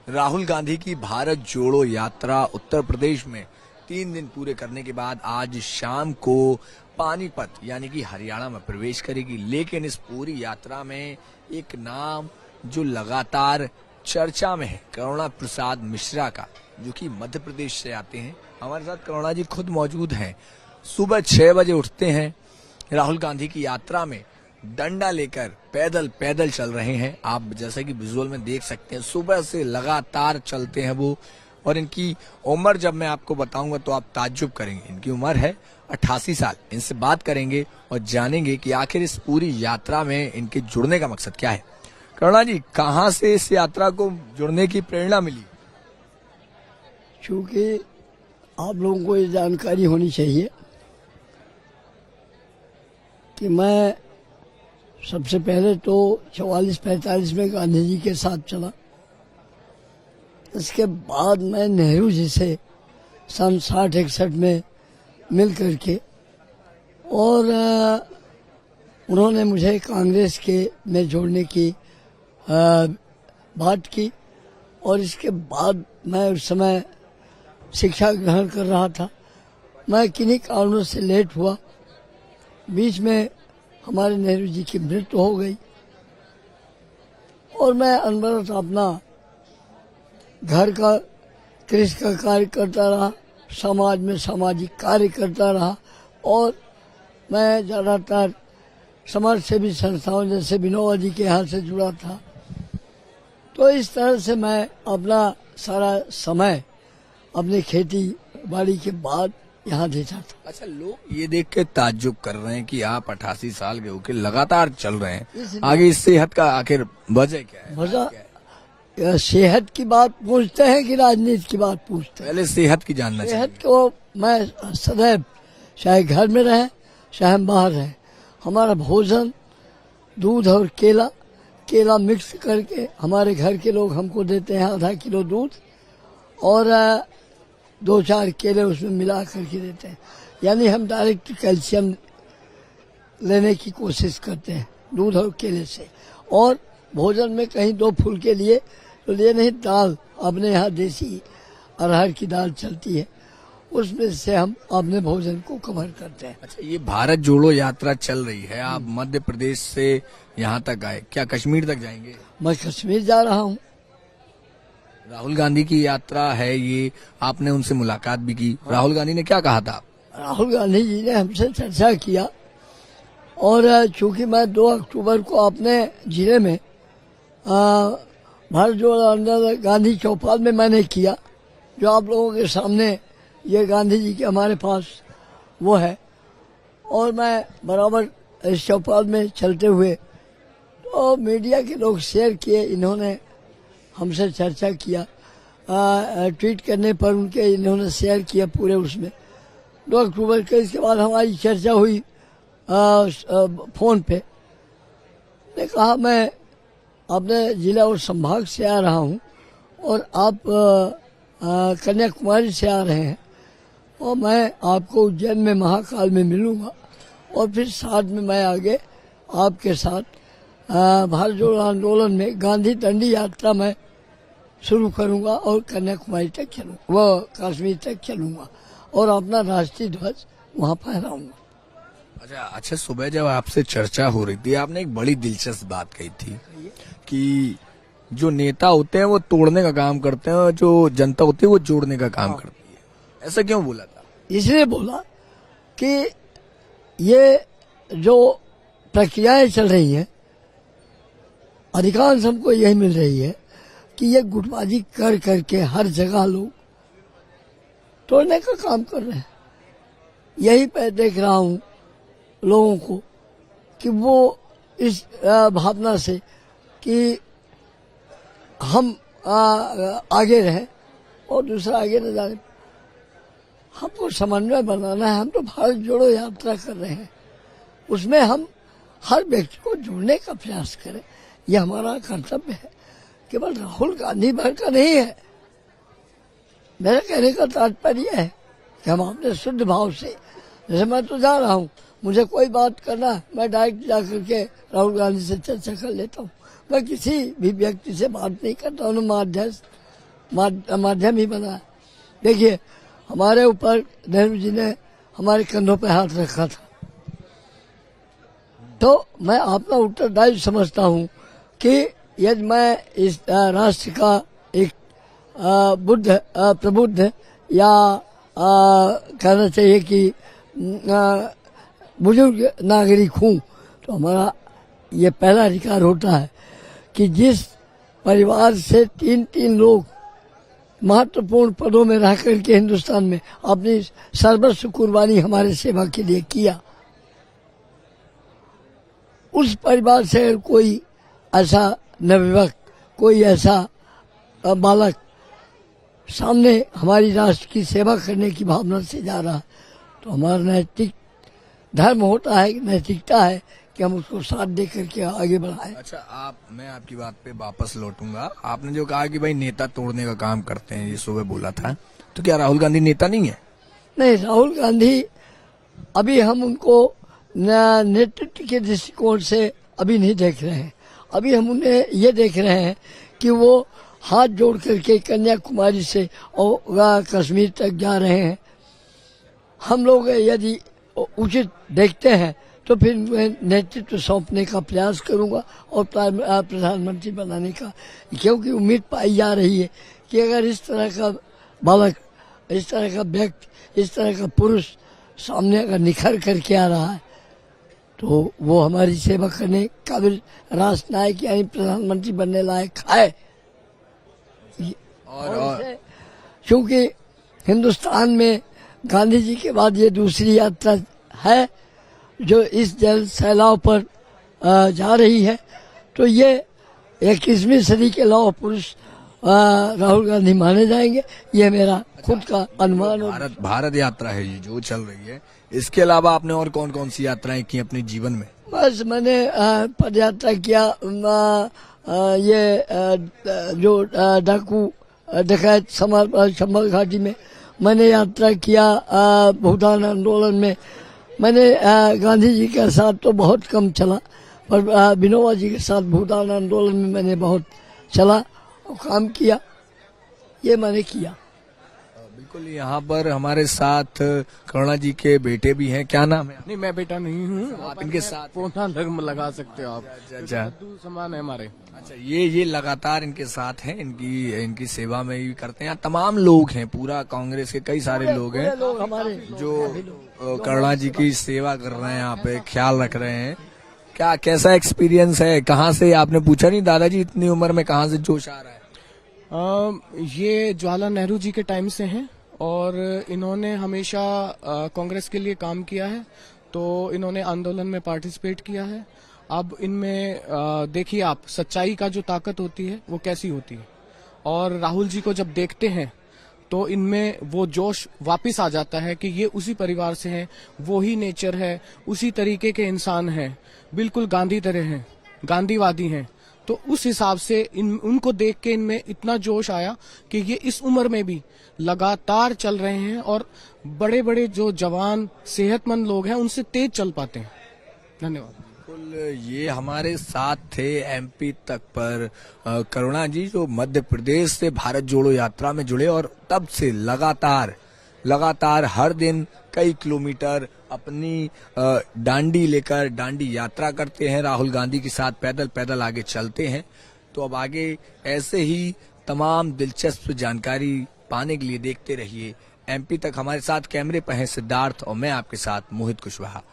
राहुल गांधी की भारत जोड़ो यात्रा उत्तर प्रदेश में 3 दिन पूरे करने के बाद आज शाम को पानीपत यानी कि हरियाणा में प्रवेश करेगी। लेकिन इस पूरी यात्रा में एक नाम जो लगातार चर्चा में है, करुणा प्रसाद मिश्रा का, जो कि मध्य प्रदेश से आते हैं। हमारे साथ करुणा जी खुद मौजूद हैं। सुबह 6 बजे उठते हैं, राहुल गांधी की यात्रा में डंडा लेकर पैदल चल रहे हैं। आप जैसा कि विजुअल में देख सकते हैं, सुबह से लगातार चलते हैं वो। और इनकी उम्र जब मैं आपको बताऊंगा तो आप ताज्जुब करेंगे। इनकी उम्र है 88 साल। इनसे बात करेंगे और जानेंगे कि आखिर इस पूरी यात्रा में इनके जुड़ने का मकसद क्या है। करुणा जी, कहाँ से इस यात्रा को जुड़ने की प्रेरणा मिली? क्योंकि आप लोगों को ये जानकारी होनी चाहिए कि मैं सबसे पहले तो 44-45 में गांधी जी के साथ चला। इसके बाद मैं नेहरू जी से सन 60-61 में मिल करके, और उन्होंने मुझे कांग्रेस के में जोड़ने की बात की। और इसके बाद मैं उस समय शिक्षा ग्रहण कर रहा था। मैं किन्हीं कारणों से लेट हुआ। बीच में हमारे नेहरू जी की मृत्यु हो गई और मैं अनवरत अपना घर का कृषि का कार्य करता रहा, समाज में सामाजिक कार्य करता रहा। और मैं ज़्यादातर समाज सेवी संस्थाओं जैसे विनोबा जी के यहाँ से जुड़ा था। तो इस तरह से मैं अपना सारा समय अपनी खेती बाड़ी के बाद यहाँ देता था। अच्छा, लोग ये देख के ताज्जुब कर रहे हैं कि आप 88 साल के होकर लगातार चल रहे हैं। आगे इस सेहत का आखिर वजह क्या है? वजह सेहत की बात पूछते हैं कि राजनीति की बात पूछते हैं? पहले सेहत की जानना चाहिए। सेहत को मैं सदैव, चाहे घर में रहे चाहे हम बाहर रहे, हमारा भोजन दूध और केला मिक्स करके हमारे घर के लोग हमको देते हैं। आधा किलो दूध और 2-4 केले उसमें मिला करके देते हैं। यानी हम डायरेक्ट कैल्शियम लेने की कोशिश करते हैं दूध और केले से। और भोजन में कहीं 2 फुल्के लिए तो लिए नहीं, दाल अपने यहाँ देसी अरहर की दाल चलती है, उसमें से हम अपने भोजन को कवर करते हैं। अच्छा, ये भारत जोड़ो यात्रा चल रही है, आप मध्य प्रदेश से यहाँ तक आए, क्या कश्मीर तक जाएंगे? मैं कश्मीर जा रहा हूँ। राहुल गांधी की यात्रा है ये, आपने उनसे मुलाकात भी की। राहुल गांधी ने क्या कहा था? राहुल गांधी जी ने हमसे चर्चा किया। और चूंकि मैं 2 अक्टूबर को अपने जिले में भारत जोड़ो आंदोलन गांधी चौपाल में मैंने किया, जो आप लोगों के सामने ये गांधी जी के हमारे पास वो है। और मैं बराबर इस चौपाल में चलते हुए तो मीडिया के लोग शेयर किए, इन्होंने हमसे चर्चा किया। ट्वीट करने पर उनके इन्होंने शेयर किया पूरे उसमें 2 अक्टूबर के। इसके बाद हमारी चर्चा हुई फोन पे। ने कहा मैं अपने जिला और संभाग से आ रहा हूँ और आप कन्याकुमारी से आ रहे हैं, और मैं आपको उज्जैन में महाकाल में मिलूंगा। और फिर साथ में मैं आगे आपके साथ भारत जोड़ो आंदोलन में गांधी दंडी यात्रा में शुरू करूंगा और कन्याकुमारी तक चलूंगा, वो कश्मीर तक चलूंगा और अपना राष्ट्रीय ध्वज वहाँ फहराऊंगा। अच्छा, सुबह जब आपसे चर्चा हो रही थी, आपने एक बड़ी दिलचस्प बात कही थी कि जो नेता होते हैं वो तोड़ने का काम करते हैं और जो जनता होती है वो जोड़ने का काम करती है। ऐसा क्यों बोला था? इसलिए बोला कि ये जो प्रक्रियाएं चल रही हैं, अधिकांश हमको यही मिल रही है कि ये गुटबाजी कर करके हर जगह लोग तोड़ने का काम कर रहे हैं। यही मैं देख रहा हूँ लोगों को कि वो इस भावना से कि हम आगे रहें और दूसरा आगे न जाने। हमको समन्वय बनाना है। हम तो भारत जोड़ो यात्रा कर रहे हैं, उसमें हम हर व्यक्ति को जोड़ने का प्रयास करें, यह हमारा कर्तव्य है। केवल राहुल गांधी भर का नहीं है। मेरा कहने का तात्पर्य है कि हम अपने शुद्ध भाव से, जैसे मैं तो जा रहा हूँ, मुझे कोई बात करना, मैं डायरेक्ट जा करके राहुल गांधी से चर्चा कर लेता हूँ। मैं किसी भी व्यक्ति से बात नहीं करता हूँ, न मैं अध्यक्ष माध्यम ही बना है। देखिए, हमारे ऊपर नेहरू जी ने हमारे कंधों पे हाथ रखा था, तो मैं अपना उत्तरदायित्व समझता हूँ कि यदि मैं इस राष्ट्र का एक प्रबुद्ध या कहना चाहिए कि बुजुर्ग नागरिक हूँ, तो हमारा ये पहला अधिकार होता है कि जिस परिवार से तीन लोग महत्वपूर्ण पदों में रह करके हिंदुस्तान में अपनी सर्वस्व कुर्बानी हमारे सेवा के लिए किया, उस परिवार से अगर कोई ऐसा नवयुवक, कोई ऐसा बालक सामने हमारी राष्ट्र की सेवा करने की भावना से जा रहा है, तो हमारा नैतिक धर्म होता है, नैतिकता है कि हम उसको साथ दे करके आगे बढ़ाएं। अच्छा, मैं आपकी बात पे वापस लौटूंगा। आपने जो कहा कि भाई नेता तोड़ने का काम करते हैं, ये सुबह बोला था, तो क्या राहुल गांधी नेता नहीं है? नहीं, राहुल गांधी अभी हम उनको नेतृत्व के दृष्टिकोण से अभी नहीं देख रहे हैं। अभी हम उन्हें ये देख रहे हैं कि वो हाथ जोड़ करके कन्याकुमारी से और कश्मीर तक जा रहे हैं। हम लोग यदि उचित देखते हैं तो फिर मैं नेतृत्व सौंपने का प्रयास करूंगा और प्रधानमंत्री बनाने का, क्योंकि उम्मीद पाई जा रही है कि अगर इस तरह का बालक, इस तरह का व्यक्ति, इस तरह का पुरुष सामने अगर निखर करके आ रहा है, तो वो हमारी सेवा करने काबिल राष्ट्र नायक यानी प्रधानमंत्री बनने लायक है। और क्योंकि हिंदुस्तान में गांधी जी के बाद ये दूसरी यात्रा है जो इस जल सैलाव पर जा रही है, तो ये 21वीं सदी के लौह पुरुष राहुल गांधी माने जाएंगे। ये मेरा खुद का अनुमान। भारत यात्रा है ये जो चल रही है, इसके अलावा आपने और कौन कौन सी यात्राएं की अपने जीवन में? बस मैंने पद यात्रा किया, ये जो डाकू डकैत संभल घाटी में मैंने यात्रा किया, भूदान आंदोलन में मैंने गांधी जी के साथ तो बहुत कम चला, पर विनोबा जी के साथ भूदान आंदोलन में मैंने बहुत चला और काम किया, ये मैंने किया। बिल्कुल, यहाँ पर हमारे साथ करुणा जी के बेटे भी हैं। क्या नाम है? नहीं, मैं बेटा नहीं हूँ। आप इनके साथ पोता लगा सकते हो आप। अच्छा, समान है हमारे। अच्छा, ये लगातार इनके साथ हैं, इनकी सेवा में भी करते हैं। यहाँ तमाम लोग हैं, पूरा कांग्रेस के कई सारे लोग हैं जो करुणा जी की सेवा कर रहे हैं, यहाँ पे ख्याल रख रहे हैं। क्या कैसा एक्सपीरियंस है? कहाँ से, आपने पूछा नहीं दादाजी इतनी उम्र में कहाँ से जोश आ रहा है? ये जवाहरलाल नेहरू जी के टाइम से हैं और इन्होंने हमेशा कांग्रेस के लिए काम किया है, तो इन्होंने आंदोलन में पार्टिसिपेट किया है। अब इनमें देखिए आप, सच्चाई का जो ताकत होती है वो कैसी होती है, और राहुल जी को जब देखते हैं तो इनमें वो जोश वापस आ जाता है कि ये उसी परिवार से हैं, वो ही नेचर है, उसी तरीके के इंसान हैं, बिल्कुल गांधी तरह हैं, गांधीवादी हैं। तो उस हिसाब से उनको देख के इनमें इतना जोश आया कि ये इस उम्र में भी लगातार चल रहे हैं और बड़े बड़े जो जवान सेहतमंद लोग हैं उनसे तेज चल पाते हैं। धन्यवाद। ये हमारे साथ थे एमपी तक पर करुणा जी, जो मध्य प्रदेश से भारत जोड़ो यात्रा में जुड़े और तब से लगातार हर दिन कई किलोमीटर अपनी डांडी लेकर डांडी यात्रा करते हैं, राहुल गांधी के साथ पैदल आगे चलते हैं। तो अब आगे ऐसे ही तमाम दिलचस्प जानकारी पाने के लिए देखते रहिए एमपी तक। हमारे साथ कैमरे पर हैं सिद्धार्थ और मैं आपके साथ मोहित कुशवाहा।